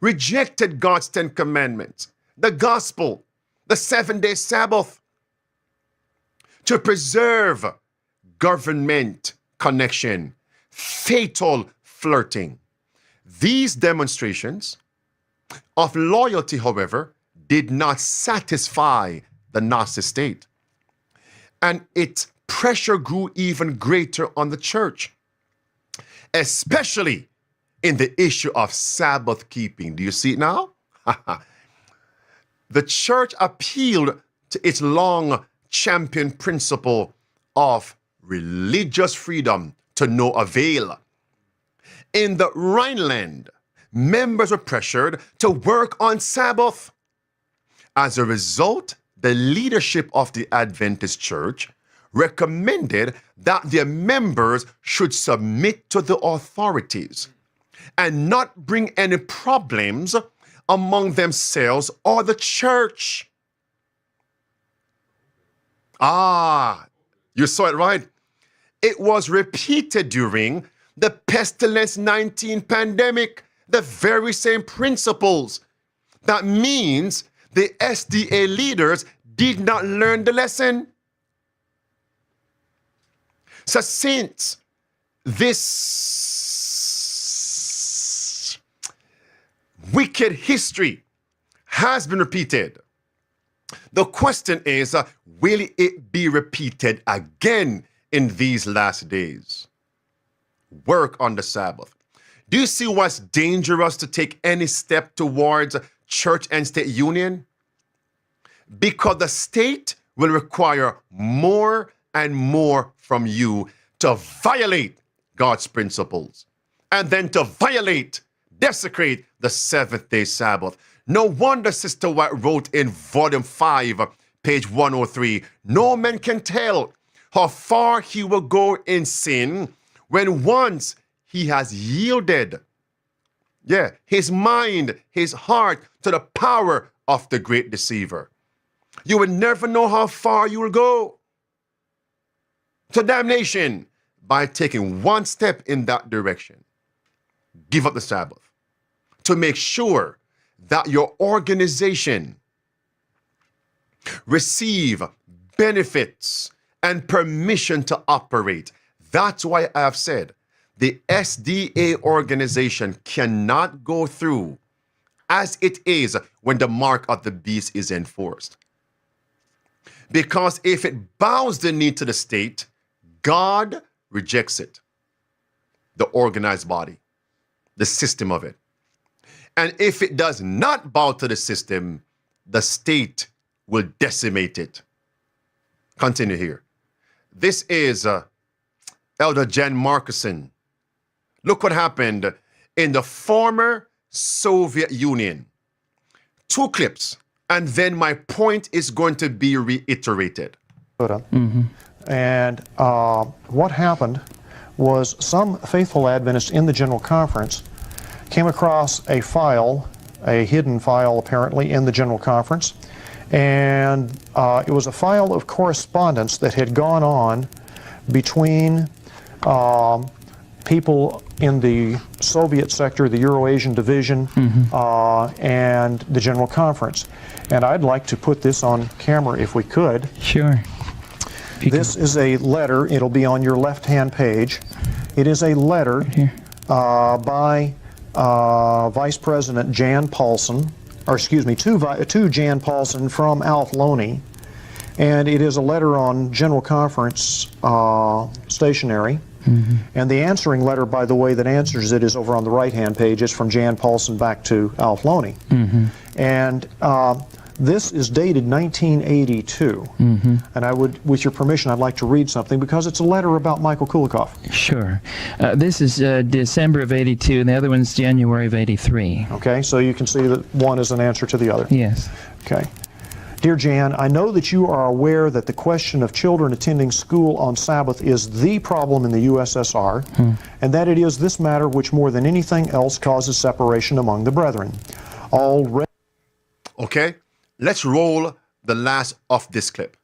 rejected God's 10 commandments, the gospel, the 7-day Sabbath, to preserve government connection, fatal flirting. These demonstrations of loyalty, however, did not satisfy the Nazi state. And its pressure grew even greater on the church, especially in the issue of Sabbath keeping. Do you see it now? The church appealed to its long championed principle of religious freedom to no avail. In the Rhineland, members were pressured to work on Sabbath. As a result, the leadership of the Adventist Church recommended that their members should submit to the authorities and not bring any problems among themselves or the church. You saw it right. It was repeated during the pestilence 19 pandemic, the very same principles. That means the SDA leaders did not learn the lesson. So since this wicked history has been repeated, the question is, will it be repeated again in these last days? Work on the Sabbath. Do you see what's dangerous to take any step towards church and state union? Because the state will require more and more from you to violate God's principles and then to violate, desecrate the seventh-day Sabbath. No wonder Sister White wrote in Volume 5, page 103, no man can tell how far he will go in sin when once he has yielded, his mind, his heart to the power of the great deceiver. You will never know how far you will go to damnation by taking one step in that direction. Give up the Sabbath to make sure that your organization receive benefits and permission to operate. That's why I have said the SDA organization cannot go through as it is when the mark of the beast is enforced. Because if it bows the knee to the state, God rejects it, the organized body, the system of it. And if it does not bow to the system, the state will decimate it. Continue here. This is Elder Jan Markuson. Look what happened in the former Soviet Union. 2 clips, and then my point is going to be reiterated. And what happened was some faithful Adventists in the General Conference came across a file, a hidden file apparently, in the General Conference. And it was a file of correspondence that had gone on between people in the Soviet sector, the Eurasian division, and the General Conference. And I'd like to put this on camera if we could. Sure. This is a letter. It'll be on your left-hand page. It is a letter by Vice President Jan Paulson, or excuse me, to Jan Paulson from Alf Loney. And it is a letter on General Conference stationery. And the answering letter, by the way, that answers it is over on the right-hand page. It's from Jan Paulson back to Alf Loney. And this is dated 1982. And I would, with your permission, I'd like to read something because it's a letter about Michael Kulikov. Sure. This is December of 82, and the other one's January of 83. Okay, so you can see that one is an answer to the other. Yes. Okay. Dear Jan, I know that you are aware that the question of children attending school on Sabbath is the problem in the USSR, and that it is this matter which more than anything else causes separation among the brethren. Already. Okay, let's roll the last of this clip.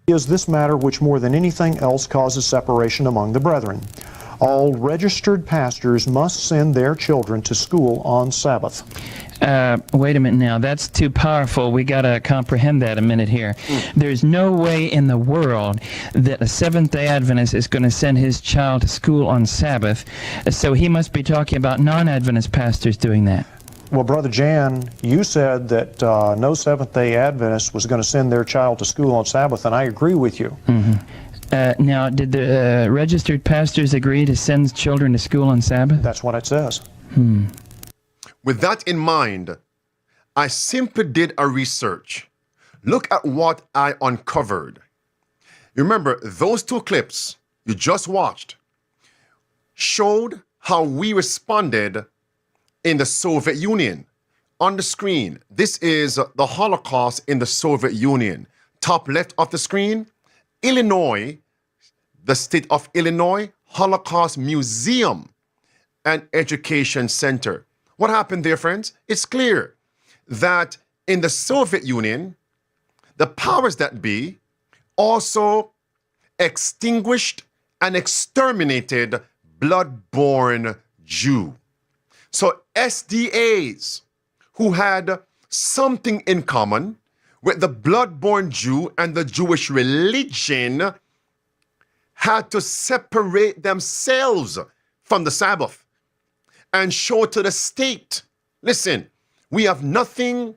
Is this matter which more than anything else causes separation among the brethren. All registered pastors must send their children to school on Sabbath. Wait a minute now. That's too powerful. We got to comprehend that a minute here. There's no way in the world that a Seventh-day Adventist is going to send his child to school on Sabbath. So he must be talking about non-Adventist pastors doing that. Well, Brother Jan, you said that no Seventh-day Adventist was going to send their child to school on Sabbath, and I agree with you. Now, did the registered pastors agree to send children to school on Sabbath? That's what it says. With that in mind, I simply did a research. Look at what I uncovered. You remember, those two clips you just watched showed how we responded in the Soviet Union. On the screen, this is the Holocaust in the Soviet Union. Top left of the screen, Illinois, the state of Illinois, Holocaust Museum and Education Center. What happened there, friends? It's clear that in the Soviet Union, the powers that be also extinguished and exterminated blood-borne Jew. So SDAs who had something in common with the blood-borne Jew and the Jewish religion had to separate themselves from the Sabbath and show to the state, listen, we have nothing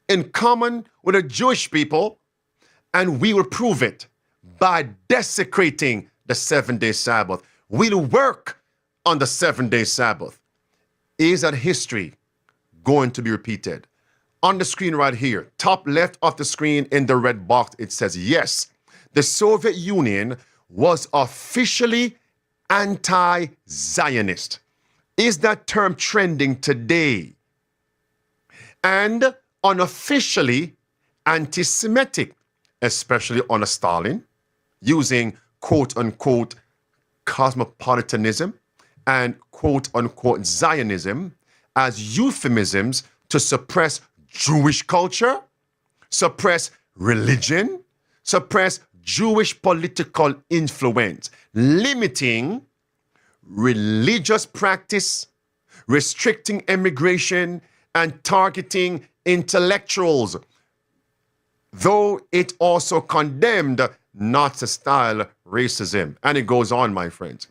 in common with the Jewish people, and we will prove it by desecrating the 7-day Sabbath. We'll work on the 7-day Sabbath. Is that history going to be repeated? On the screen right here, top left of the screen in the red box, it says, yes, the Soviet Union was officially anti-Zionist. Is that term trending today? And unofficially anti-Semitic, especially under Stalin, using quote-unquote cosmopolitanism and quote-unquote Zionism as euphemisms to suppress Jewish culture, suppress religion, suppress Jewish political influence, limiting religious practice, restricting immigration, and targeting intellectuals, though it also condemned Nazi-style racism. And it goes on, my friends.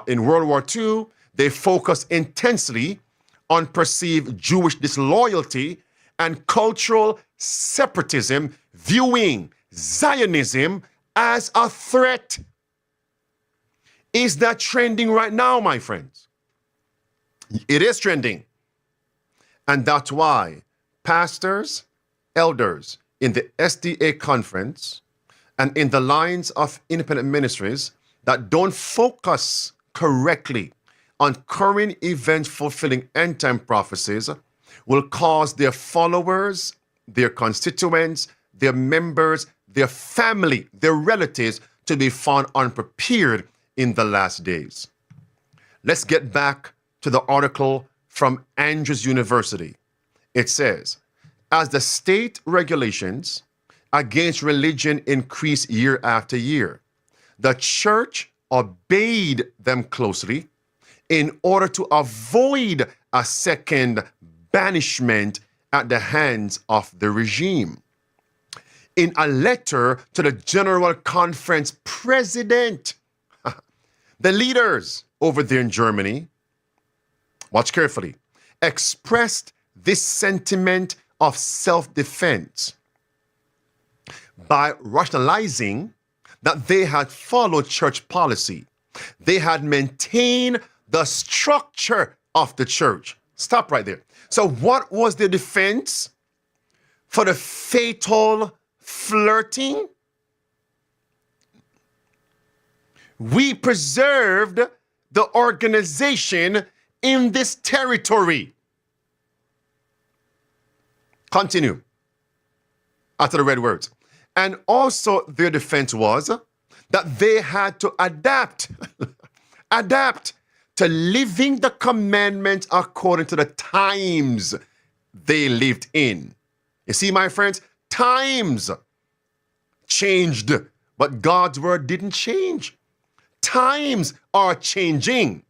In World War II, they focused intensely on perceived Jewish disloyalty and cultural separatism, viewing Zionism as a threat. Is that trending right now, my friends? It is trending. And that's why pastors, elders in the SDA conference and in the lines of independent ministries that don't focus correctly on current events fulfilling end-time prophecies will cause their followers, their constituents, their members, their family, their relatives to be found unprepared in the last days. Let's get back to the article from Andrews University. It says, as the state regulations against religion increase year after year, the church obeyed them closely in order to avoid a second banishment at the hands of the regime. In a letter to the General Conference president, the leaders over there in Germany, watch carefully, expressed this sentiment of self-defense by rationalizing that they had followed church policy. They had maintained the structure of the church. Stop right there. So what was the defense for the fatal flirting? We preserved the organization in this territory. Continue. After the red words. And also their defense was that they had to adapt to living the commandments according to the times they lived in. You see, my friends, times changed, but God's word didn't change. Times are changing,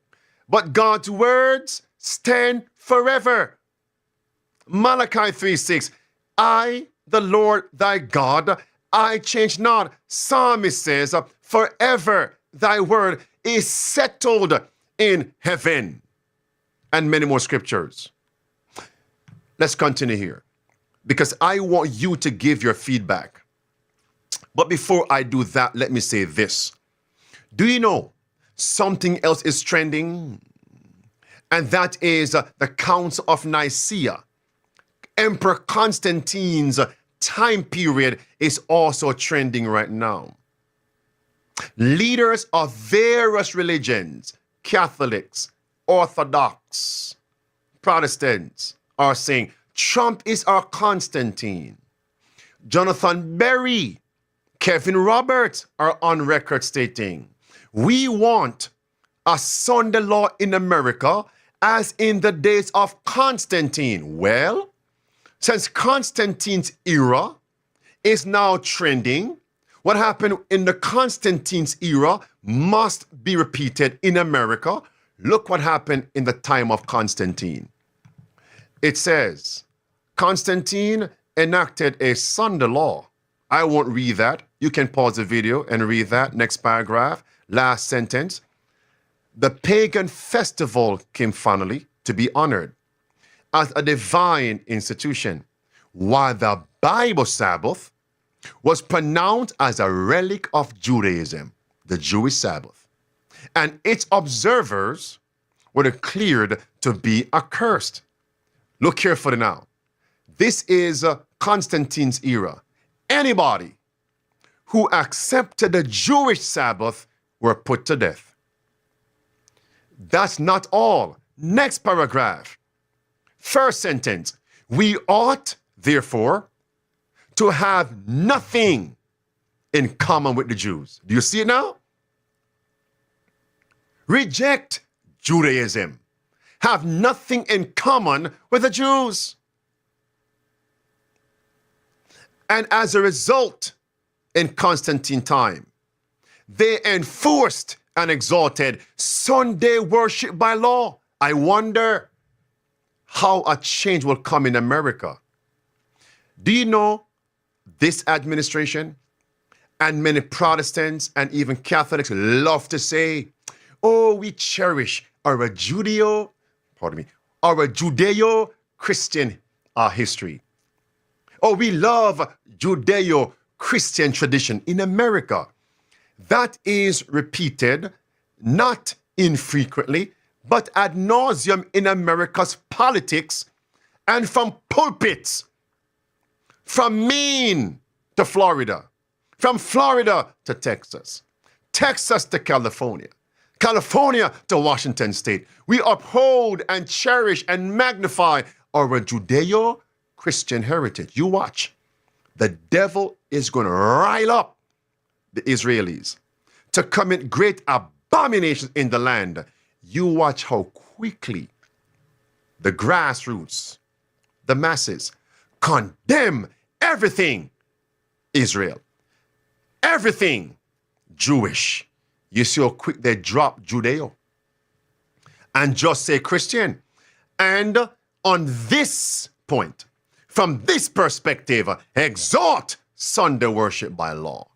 but God's words stand forever. Malachi 3:6. I, the Lord thy God, I change not. Psalmist says, forever thy word is settled in heaven. And many more scriptures. Let's continue here, because I want you to give your feedback. But before I do that, let me say this. Do you know something else is trending? And that is the Council of Nicaea. Emperor Constantine's time period is also trending right now. Leaders of various religions, Catholics, Orthodox, Protestants, are saying Trump is our Constantine. Jonathan Berry, Kevin Roberts are on record stating, we want a Sunday law in America as in the days of Constantine. Well, since Constantine's era is now trending, what happened in the Constantine's era must be repeated in America. Look what happened in the time of Constantine. It says, Constantine enacted a Sunday law. I won't read that. You can pause the video and read that. Next paragraph, last sentence. The pagan festival came finally to be honored as a divine institution, while the Bible Sabbath was pronounced as a relic of Judaism, the Jewish Sabbath, and its observers were declared to be accursed. Look carefully now. This is Constantine's era. Anybody who accepted the Jewish Sabbath were put to death. That's not all. Next paragraph. First sentence. We ought, therefore, to have nothing in common with the Jews. Do you see it now? Reject Judaism. Have nothing in common with the Jews. And as a result, in Constantine time, they enforced and exalted Sunday worship by law. I wonder how a change will come in America. Do you know this administration and many Protestants and even Catholics love to say, oh, we cherish our Judeo-Christian history. Oh, we love Judeo-Christian tradition in America. That is repeated, not infrequently, but ad nauseum in America's politics and from pulpits, from Maine to Florida, from Florida to Texas, Texas to California, California to Washington State. We uphold and cherish and magnify our Judeo-Christian heritage. You watch. The devil is going to rile up the Israelis to commit great abominations in the land. You watch how quickly the grassroots, the masses, condemn everything Israel, everything Jewish. You see how quick they drop Judeo and just say Christian. And on this point, from this perspective, exalt Sunday worship by law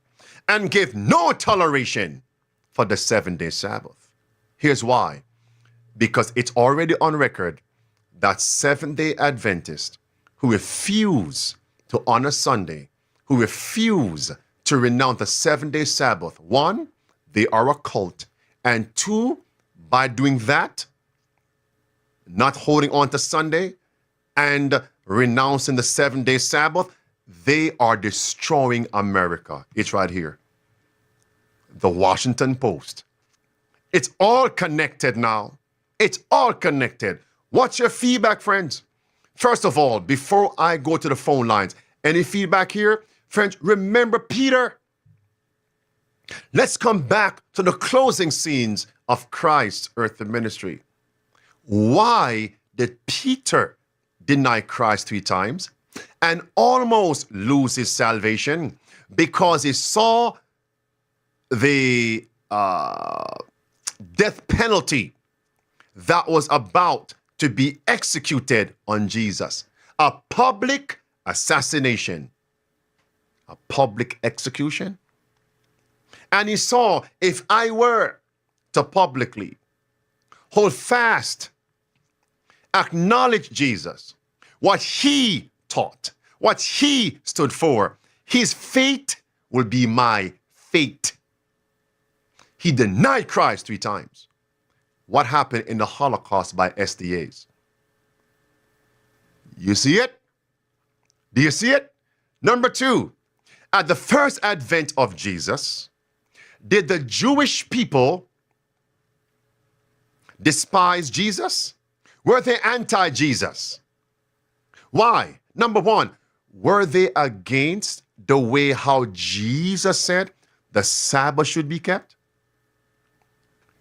and give no toleration for the 7-day Sabbath. Here's why. Because it's already on record that Seventh-day Adventists who refuse to honor Sunday, who refuse to renounce the 7-day Sabbath, one, they are a cult, and two, by doing that, not holding on to Sunday and renouncing the 7-day Sabbath, they are destroying America. It's right here. The Washington Post. It's all connected now. It's all connected. What's your feedback, friends? First of all, before I go to the phone lines, any feedback here? Friends, remember Peter. Let's come back to the closing scenes of Christ's earthly ministry. Why did Peter deny Christ 3 times and almost lose his salvation? Because he saw the death penalty that was about to be executed on Jesus. a public assassination, a public execution. And he saw, if I were to publicly hold fast, acknowledge Jesus, what he taught, what he stood for, his fate will be my fate. He denied Christ 3 times. What happened in the Holocaust by SDAs? You see it? Do you see it? Number 2, at the first advent of Jesus, did the Jewish people despise Jesus? Were they anti-Jesus? Why? Number 1, were they against the way how Jesus said the Sabbath should be kept?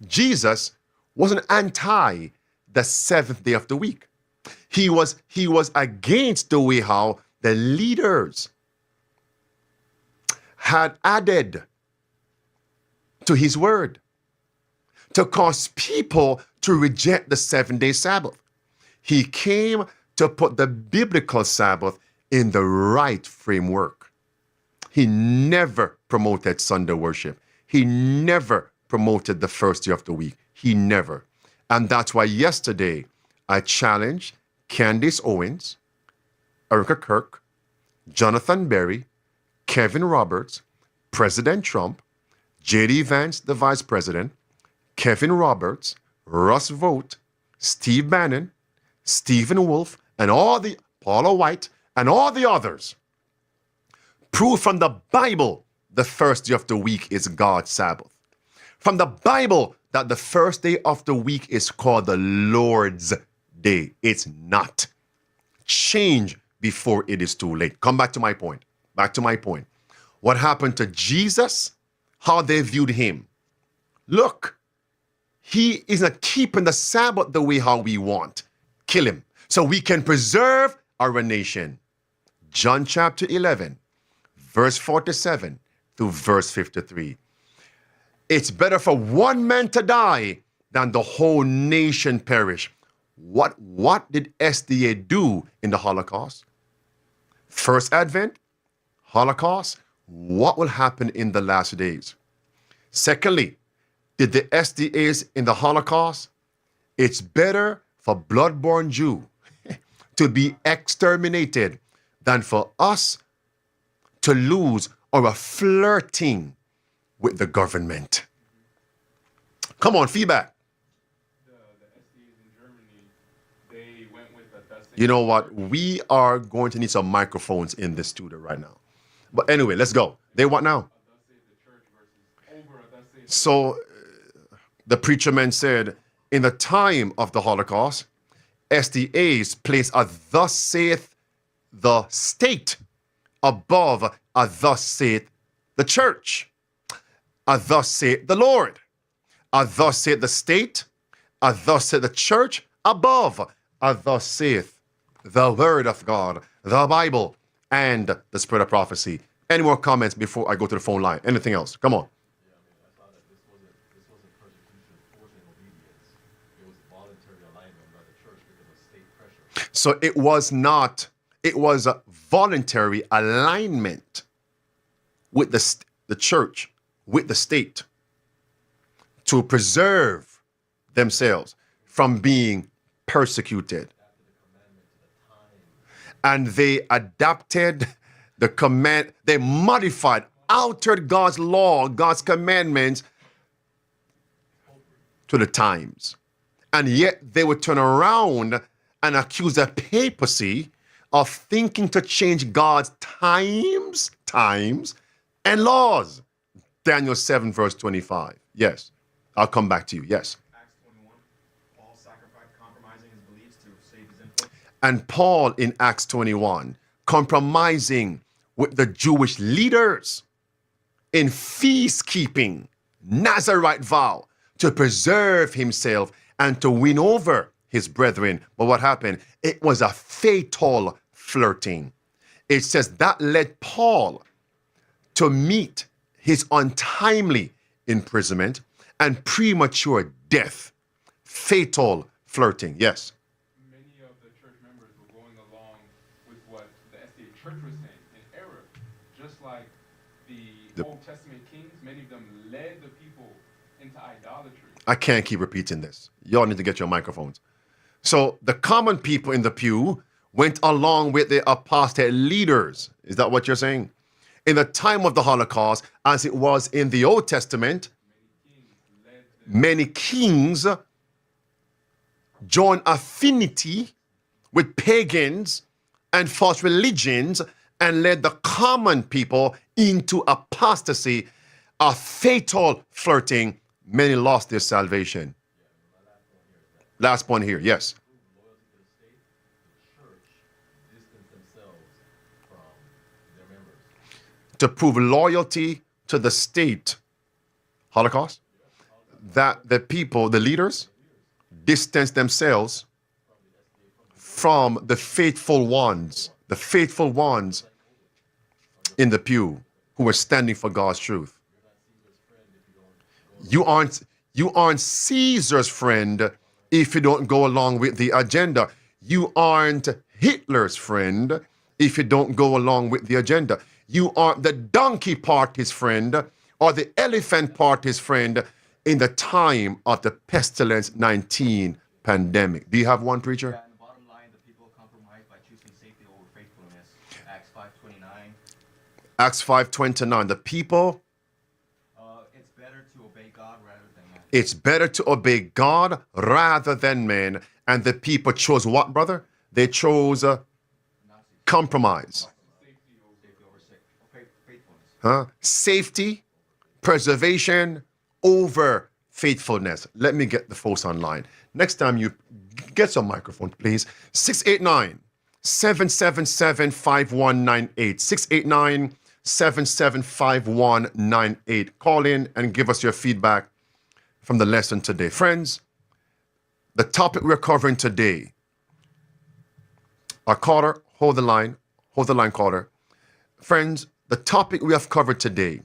Jesus wasn't anti the 7th day of the week. He was against the way how the leaders had added to his word to cause people to reject the 7-day Sabbath. He came to put the biblical Sabbath in the right framework. He never promoted Sunday worship. He never promoted the first day of the week. He never. And that's why yesterday I challenged Candace Owens, Erika Kirk, Jonathan Berry, Kevin Roberts, President Trump, J.D. Vance, the Vice President, Kevin Roberts, Russ Vought, Steve Bannon, Stephen Wolfe, and all the Paula White, and all the others. Prove from the Bible the first day of the week is God's Sabbath. From the Bible that the first day of the week is called the Lord's Day. It's not. Change before it is too late. Come back to my point. Back to my point. What happened to Jesus? How they viewed him. Look, he is not keeping the Sabbath the way how we want. Kill him so we can preserve our nation. John chapter 11, verse 47 through verse 53. It's better for one man to die than the whole nation perish. What did SDA do in the Holocaust? First Advent, Holocaust, what will happen in the last days? Secondly, did the SDAs in the Holocaust? It's better for blood-born Jew to be exterminated than for us to lose or a flirting with the government. Come on, feedback. The SDAs in Germany, they went with the best. You know what? We are going to need some microphones in this studio right now. But anyway, let's go. They what now? So the preacher man said, in the time of the Holocaust, SDAs placed a thus saith the state above a thus saith the church. A thus saith the Lord. A thus saith the state. A thus saith the church above. A thus saith the word of God, the Bible, and the spirit of prophecy. Any more comments before I go to the phone line? Anything else? Come on. I thought that this wasn't persecution forcing obedience. It was voluntary alignment by the church because of state pressure. So it was not, it was a voluntary alignment with the church, with the state, to preserve themselves from being persecuted. And they adapted the command, they modified, altered God's law, God's commandments to the times. And yet they would turn around and accuse the papacy of thinking to change God's times, and laws. Daniel 7, verse 25. Yes. I'll come back to you. Yes. Acts 21, Paul sacrificed, compromising his beliefs to save his influence. And Paul in Acts 21, compromising with the Jewish leaders in feast-keeping, Nazarite vow, to preserve himself and to win over his brethren. But what happened? It was a fatal flirting. It says that led Paul to meet his untimely imprisonment and premature death. Fatal flirting. Yes. Many of the church members were going along church was in error. Just like the Old Testament kings, many of them led the people into idolatry. I can't keep repeating this. Y'all need to get your microphones. So the common people in the pew went along with the apostate leaders. Is that what you're saying? In the time of the Holocaust, as it was in the Old Testament, many kings joined affinity with pagans and false religions and led the common people into apostasy, a fatal flirting. Many lost their salvation. Last point here, yes. To prove loyalty to the state, Holocaust, that the people, the leaders, distance themselves from the faithful ones in the pew who were standing for God's truth. You aren't Caesar's friend if you don't go along with the agenda. You aren't Hitler's friend if you don't go along with the agenda. You aren't the donkey party's friend or the elephant party's friend in the time of the pestilence 19 pandemic. Do you have one, preacher? Yeah, and the bottom line, the people compromised by choosing safety over faithfulness. Acts 5:29. Acts 5:29. The people. It's better to obey God rather than man. It's better to obey God rather than men. And the people chose what, brother? They chose compromise. Safety, preservation over faithfulness. Let me get the folks online. Next time you get some microphone, please. 689-777-5198. 689-777-5198. Call in and give us your feedback from the lesson today. Friends, the topic we're covering today. Our caller, hold the line, caller. Friends, the topic we have covered today,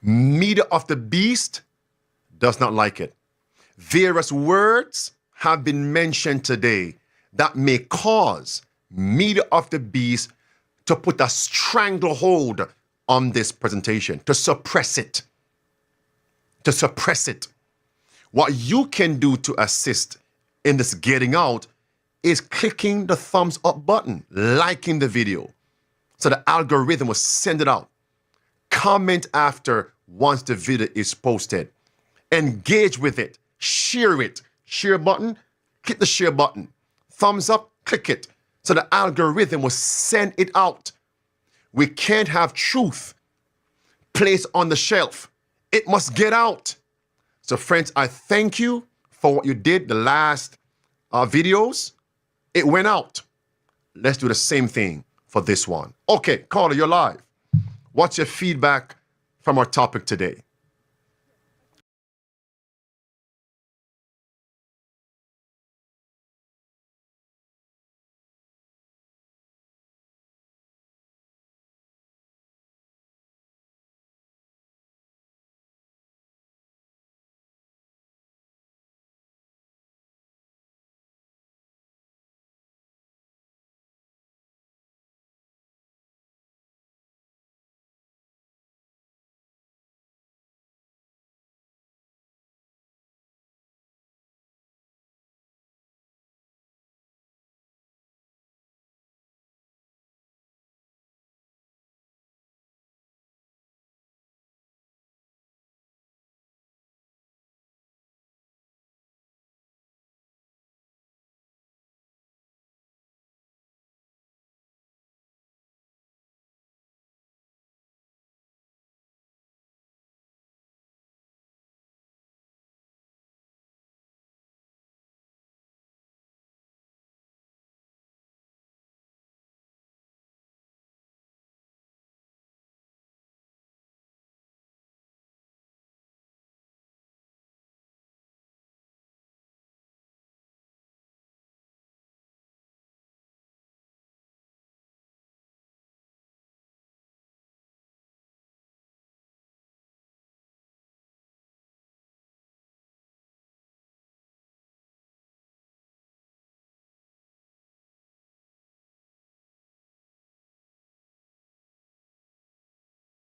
media of the beast does not like it. Various words have been mentioned today that may cause media of the beast to put a stranglehold on this presentation, to suppress it. What you can do to assist in this getting out is clicking the thumbs up button, liking the video, so the algorithm will send it out. Comment after once the video is posted. Engage with it. Share it. Share button, click the share button. Thumbs up, click it. So the algorithm will send it out. We can't have truth placed on the shelf. It must get out. So friends, I thank you for what you did the last videos. It went out. Let's do the same thing for this one. Okay, caller, you're live. What's your feedback from our topic today?